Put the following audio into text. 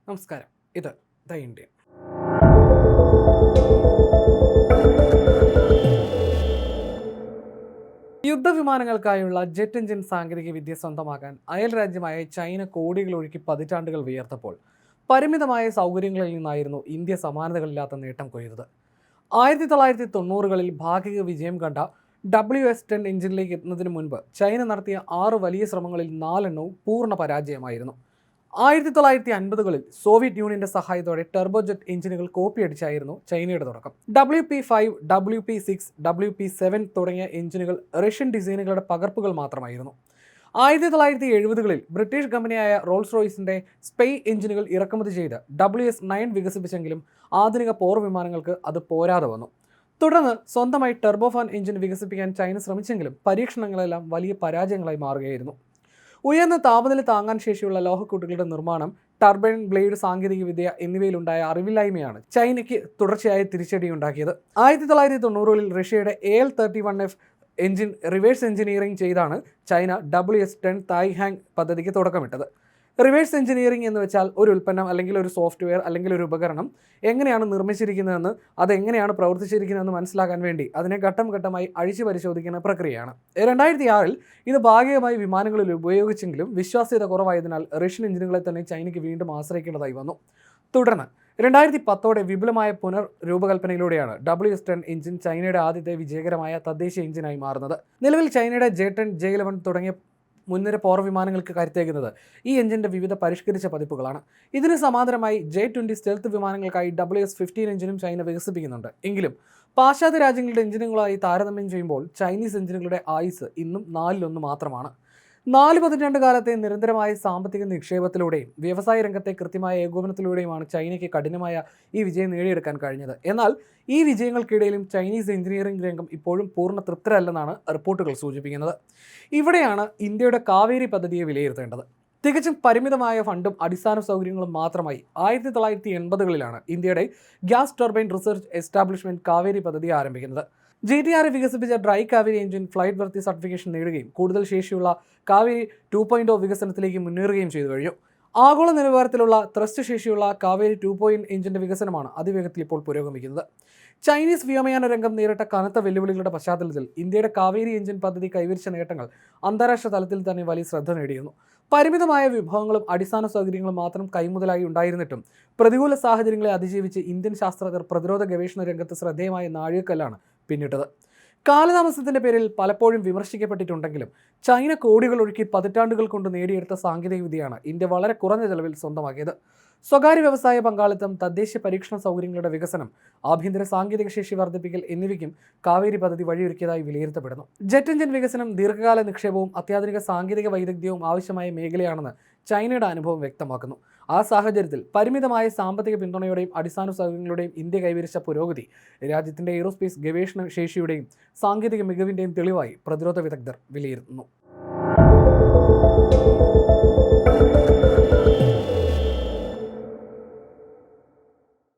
നമസ്കാരം. ഇത് the Indian. യുദ്ധവിമാനങ്ങൾക്കായുള്ള jet engine സാങ്കേതിക വിദ്യ സ്വന്തമാക്കാൻ അയൽ രാജ്യമായ ചൈന കോടികൾ ഒഴുക്കി പതിറ്റാണ്ടുകൾ വിയർത്തപ്പോൾ പരിമിതമായ സൗകര്യങ്ങളിൽ നിന്നായിരുന്നു ഇന്ത്യ സമാനതകളില്ലാത്ത നേട്ടം കൊയ്തത്. 1990കളിൽ ഭാഗിക വിജയം കണ്ട WS-10 എഞ്ചിനിലേക്ക് എത്തുന്നതിന് മുൻപ് ചൈന നടത്തിയ 6 വലിയ ശ്രമങ്ങളിൽ 4 പൂർണ്ണ പരാജയമായിരുന്നു. 1950കളിൽ സോവിയറ്റ് യൂണിയന്റെ സഹായത്തോടെ ടർബോജെറ്റ് എഞ്ചിനുകൾ കോപ്പിയടിച്ചായിരുന്നു ചൈനയുടെ തുടക്കം. WP-5, WP-6, WP-7 തുടങ്ങിയ എഞ്ചിനുകൾ റഷ്യൻ ഡിസൈനുകളുടെ പകർപ്പുകൾ മാത്രമായിരുന്നു. 1970കളിൽ ബ്രിട്ടീഷ് കമ്പനിയായ റോൾസ് റോയ്സിന്റെ സ്പെയ് എഞ്ചിനുകൾ ഇറക്കുമതി ചെയ്ത് WS-9 വികസിപ്പിച്ചെങ്കിലും ആധുനിക പോർ വിമാനങ്ങൾക്ക് അത് പോരാതെ വന്നു. തുടർന്ന് സ്വന്തമായി ടർബോഫാൻ എഞ്ചിൻ വികസിപ്പിക്കാൻ ചൈന ശ്രമിച്ചെങ്കിലും പരീക്ഷണങ്ങളെല്ലാം വലിയ പരാജയങ്ങളായി മാറുകയായിരുന്നു. ഉയർന്ന താപനില താങ്ങാൻ ശേഷിയുള്ള ലോഹക്കൂട്ടുകളുടെ നിർമ്മാണം, ടർബൈൻ ബ്ലേഡ് സാങ്കേതികവിദ്യ എന്നിവയിലുണ്ടായ അറിവില്ലായ്മയാണ് ചൈനയ്ക്ക് തുടർച്ചയായ തിരിച്ചടിയുണ്ടാക്കിയത്. 1990കളിൽ റഷ്യയുടെ AL-31F എഞ്ചിൻ റിവേഴ്സ് എഞ്ചിനീയറിംഗ് ചെയ്താണ് ചൈന WS-10 തായ്ഹാങ് പദ്ധതിക്ക് തുടക്കമിട്ടത്. റിവേഴ്സ് എഞ്ചിനീയറിംഗ് എന്ന് വെച്ചാൽ ഒരു ഉൽപ്പന്നം അല്ലെങ്കിൽ ഒരു സോഫ്റ്റ്വെയർ അല്ലെങ്കിൽ ഒരു ഉപകരണം എങ്ങനെയാണ് നിർമ്മിച്ചിരിക്കുന്നതെന്ന്, അതെങ്ങനെയാണ് പ്രവർത്തിച്ചിരിക്കുന്നതെന്ന് മനസ്സിലാക്കാൻ വേണ്ടി അതിനെ ഘട്ടം ഘട്ടമായി അഴിച്ചു പരിശോധിക്കുന്ന പ്രക്രിയയാണ്. 2006ൽ ഇത് ഭാഗികമായി വിമാനങ്ങളിൽ ഉപയോഗിച്ചെങ്കിലും വിശ്വാസ്യത കുറവായതിനാൽ റഷ്യൻ എഞ്ചിനുകളെ തന്നെ ചൈനയ്ക്ക് വീണ്ടും ആശ്രയിക്കേണ്ടതായി വന്നു. തുടർന്ന് 2010ഓടെ വിപുലമായ പുനർരൂപകൽപ്പനയിലൂടെയാണ് WS-10 എഞ്ചിൻ ചൈനയുടെ ആദ്യത്തെ വിജയകരമായ തദ്ദേശീയ എഞ്ചിനായി മാറുന്നത്. നിലവിൽ ചൈനയുടെ J-10, J-11 തുടങ്ങിയ മുൻനിര പോർ വിമാനങ്ങൾക്ക് കരുത്തേകുന്നത് ഈ എഞ്ചിൻ്റെ വിവിധ പരിഷ്കരിച്ച പതിപ്പുകളാണ്. ഇതിന് സമാന്തരമായി J-20 സ്റ്റെൽത്ത് വിമാനങ്ങൾക്കായി WS-15 എഞ്ചിനും ചൈന വികസിപ്പിക്കുന്നുണ്ട്. എങ്കിലും പാശ്ചാത്യ രാജ്യങ്ങളുടെ എഞ്ചിനുകളായി താരതമ്യം ചെയ്യുമ്പോൾ ചൈനീസ് എഞ്ചിനുകളുടെ ആയുസ് ഇന്നും 4-1 മാത്രമാണ്. 4 പതിറ്റാണ്ട് കാലത്തെ നിരന്തരമായ സാമ്പത്തിക നിക്ഷേപത്തിലൂടെയും വ്യവസായ രംഗത്തെ കൃത്യമായ ഏകോപനത്തിലൂടെയുമാണ് ചൈനയ്ക്ക് കഠിനമായ ഈ വിജയം നേടിയെടുക്കാൻ കഴിഞ്ഞത്. എന്നാൽ ഈ വിജയങ്ങൾക്കിടയിലും ചൈനീസ് എഞ്ചിനീയറിംഗ് രംഗം ഇപ്പോഴും പൂർണ്ണ തൃപ്തരല്ലെന്നാണ് റിപ്പോർട്ടുകൾ സൂചിപ്പിക്കുന്നത്. ഇവിടെയാണ് ഇന്ത്യയുടെ കാവേരി പദ്ധതിയെ വിലയിരുത്തേണ്ടത്. തികച്ചും പരിമിതമായ ഫണ്ടും അടിസ്ഥാന സൗകര്യങ്ങളും മാത്രമായി 1980കളിലാണ് ഇന്ത്യയുടെ gas turbine research establishment Kaveri പദ്ധതി ആരംഭിക്കുന്നത്. GTR വികസിപ്പിച്ച ഡ്രൈ കാവേരി എഞ്ചിൻ ഫ്ലൈറ്റ് വർത്തി സർട്ടിഫിക്കേഷൻ നേടുകയും കൂടുതൽ ശേഷിയുള്ള കാവേരി 2.0 വികസനത്തിലേക്ക് മുന്നേറുകയും ചെയ്തു കഴിഞ്ഞു. ആഗോള നിലവാരത്തിലുള്ള ത്രസ്റ്റ് ശേഷിയുള്ള കാവേരി 2.0 എഞ്ചിന്റെ വികസനമാണ് അതിവേഗത്തിൽ ഇപ്പോൾ പുരോഗമിക്കുന്നത്. ചൈനീസ് വ്യോമയാന രംഗം നേരിട്ട കനത്ത വെല്ലുവിളികളുടെ പശ്ചാത്തലത്തിൽ ഇന്ത്യയുടെ കാവേരി എഞ്ചിൻ പദ്ധതി കൈവരിച്ച നേട്ടങ്ങൾ അന്താരാഷ്ട്ര തലത്തിൽ തന്നെ വലിയ ശ്രദ്ധ നേടിയിരുന്നു. പരിമിതമായ വിഭവങ്ങളും അടിസ്ഥാന സൗകര്യങ്ങളും മാത്രം കൈമുതലായി ഉണ്ടായിരുന്നിട്ടും പ്രതികൂല സാഹചര്യങ്ങളെ അതിജീവിച്ച് ഇന്ത്യൻ ശാസ്ത്രജ്ഞർ പ്രതിരോധ ഗവേഷണ രംഗത്ത് ശ്രദ്ധേയമായ നാഴികക്കല്ലാണ് പിന്നിട്ടത്. കാലതാമസത്തിന്റെ പേരിൽ പലപ്പോഴും വിമർശിക്കപ്പെട്ടിട്ടുണ്ടെങ്കിലും ചൈന കോടികൾ ഒഴുക്കി പതിറ്റാണ്ടുകൾ കൊണ്ട് നേടിയെടുത്ത സാങ്കേതികവിദ്യയാണ് ഇന്ത്യ വളരെ കുറഞ്ഞ ചെലവിൽ സ്വന്തമാക്കിയത്. സ്വകാര്യ വ്യവസായ പങ്കാളിത്തം, തദ്ദേശീയ പരീക്ഷണ സൗകര്യങ്ങളുടെ വികസനം, ആഭ്യന്തര സാങ്കേതിക ശേഷി വർദ്ധിപ്പിക്കൽ എന്നിവയ്ക്കും കാവേരി പദ്ധതി വഴിയൊരുക്കിയതായി വിലയിരുത്തപ്പെടുന്നു. ജെറ്റ് എഞ്ചിൻ വികസനം ദീർഘകാല നിക്ഷേപവും അത്യാധുനിക സാങ്കേതിക വൈദഗ്ധ്യവും ആവശ്യമായ മേഖലയാണെന്ന് ചൈനയുടെ അനുഭവം വ്യക്തമാക്കുന്നു. ആ സാഹചര്യത്തിൽ പരിമിതമായ സാമ്പത്തിക പിന്തുണയുടെയും അടിസ്ഥാന സൗകര്യങ്ങളുടെയും ഇന്ത്യ കൈവരിച്ച പുരോഗതി രാജ്യത്തിന്റെ എയ്റോസ്പേസ് ഗവേഷണ ശേഷിയുടെയും സാങ്കേതിക മികവിന്റെയും തെളിവായി പ്രതിരോധ വിദഗ്ധർ വിലയിരുത്തുന്നു.